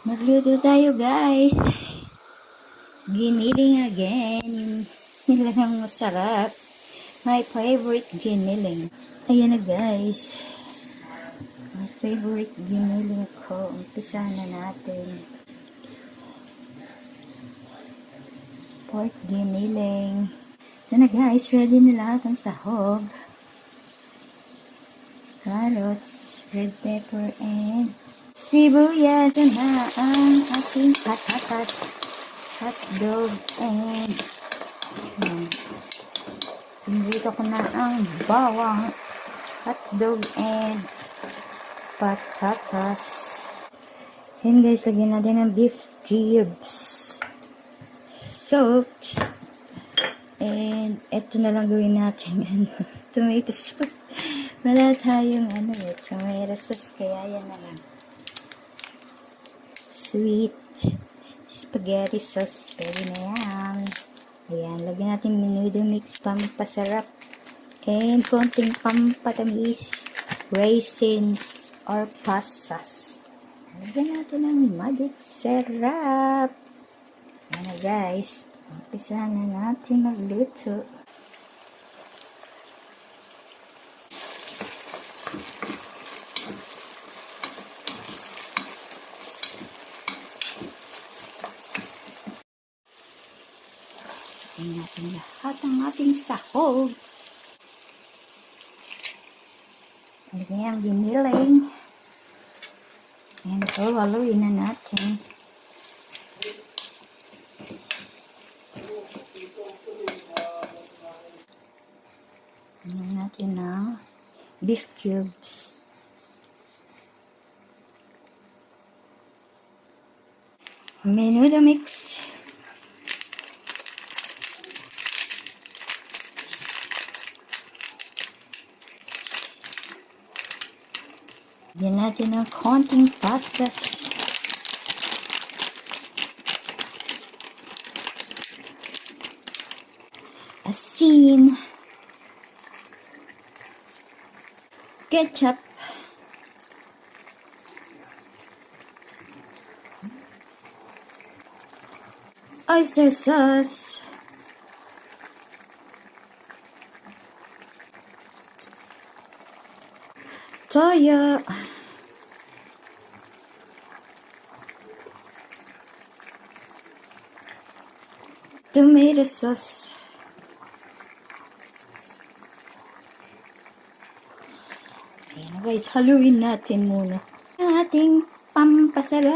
Magluto tayo guys. Giniling again. Yung nilagang masarap. My favorite giniling. Ayan na guys. My favorite giniling ko. Umpisa na natin. Pork giniling. Ito na guys. Ready na lahat ang sahog. Carrots, red pepper, and sibuyas. Ito na ang ating patatas. Hotdog and pinrito ko na ang bawang, hotdog and patatas. And guys, lagyan natin ng beef cubes, salt, and eto na lang gawin natin tomato sauce. Wala tayong tomato sauce, kaya yan na lang. Sweet spaghetti sauce, pwede na yan. Ayan, lagyan natin menudo mix, pampasarap, and konting pampatamis, raisins or pasas. Lagyan natin ng magic syrup. Ayan na guys, umpisa na natin magluto. Lagyan natin lahat ng ating sahog. Lagyan ang giniling. And ito, haluin na natin. Lagyan natin ng beef cubes. Menudo mix. Lagyan natin ng konting pasas. Asin. Ketchup. Oyster sauce. Toyo. Tomato sauce. Ayan na guys, haluin natin muna ang ating pampasarap.